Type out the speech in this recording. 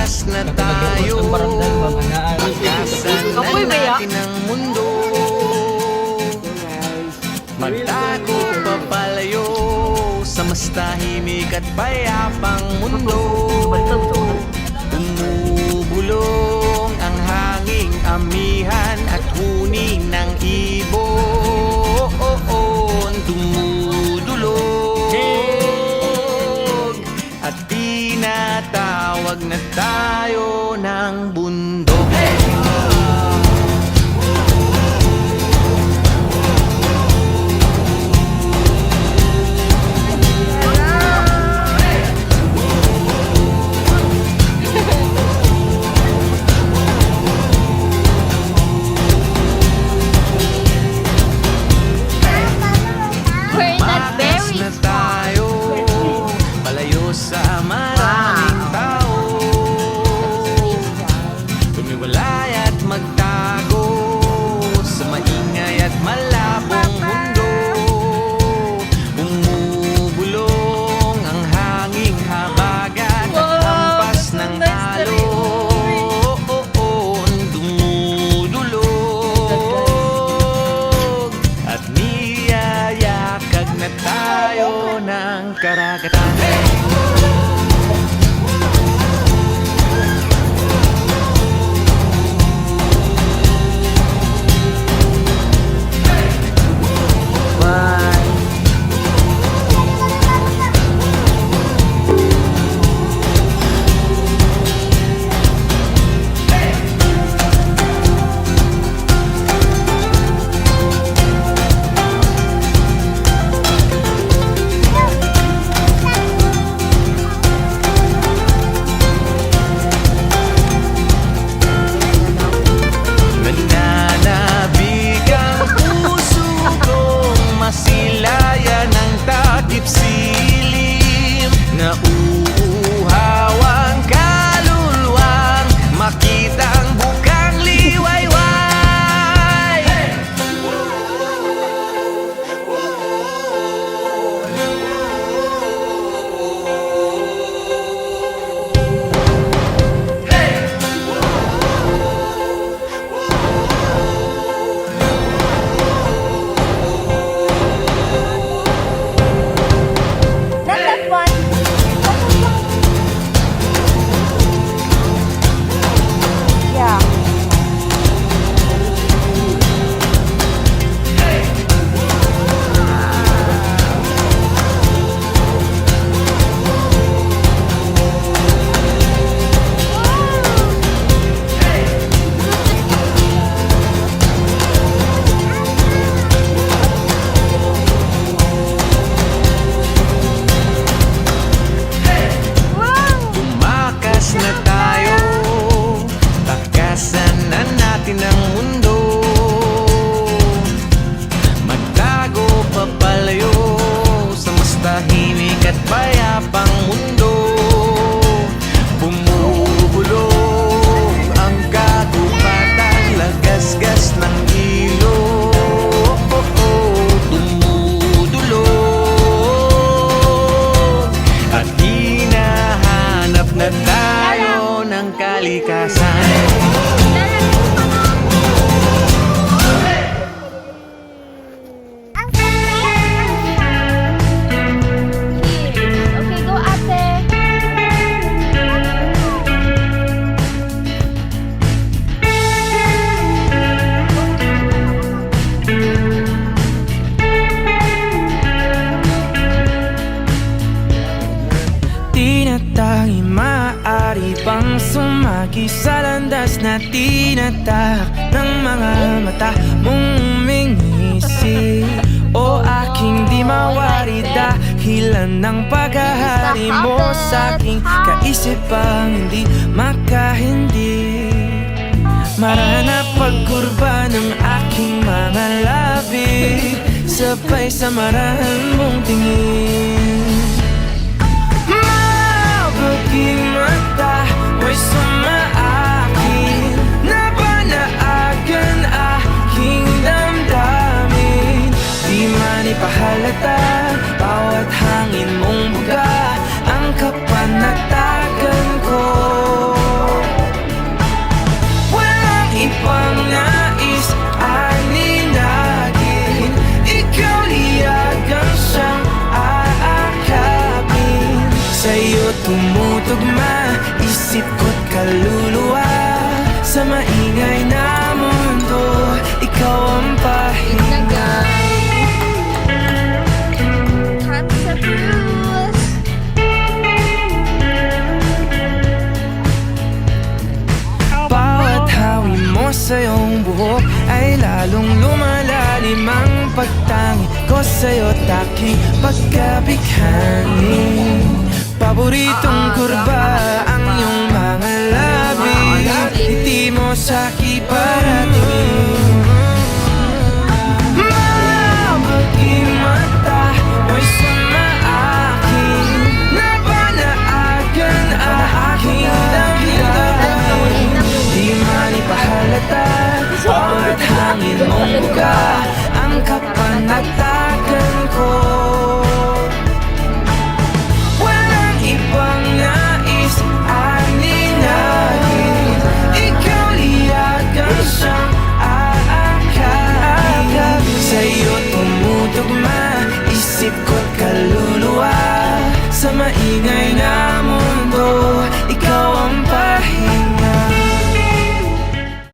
Tumakas na tayo, pagkasan na natin ang mundo. Magtago papalayo sa mas tahimik at payapang mundo. Bumubulong ang hanging amihan at huni ng ibon. Dumudulog at tinatawag na tayo ng bundok. Na tayo, palayo sa maraming tao. Tumiwalay at magtago sa maingay at malabong mundo. Bumubulong ang hanging habagat at hampas ng alon. Dumudulog at niyayakag na tayo ng karagatan. Masilayan ng takip silim, nauuhaw ang kaluluwang makita ang bukang liwayway. pang sumagi sa landas na tinatahak ng mga mata mong umingisi. O aking di mawari dahilan ng paghahari mo sa aking kaisipang hindi makahindi. Marana pagkurba ng aking mga labi, sabay sa marahan mong tingin. Mabaging mata mo'y sumaakin, napanaagan aking damdamin. Di man ipahalata bawat hangin mong buga ang kapanatagan ko. isip ko't kaluluwa. Sa maingay na mundo, ikaw ang pahinga. Hansa Bruce. Bawat hawi mo sa iyong buhok ay lalong lumalalim ang pagtangi ko sa'yo't aking pagkabighani. Paboritong kurba ang iyong mga labi, ngiti mo sa kiparating. Mabuting mata mo'y sumaakin, napanaagan ang aking damdamin. Di man ipahalata, bawat hangin mong buka ang kapanatagan ko. Walang ibang nais aninagin, ikaw liyagan siyang aakit. Sa'yo tumutugma, isip ko't kaluluwa. Sa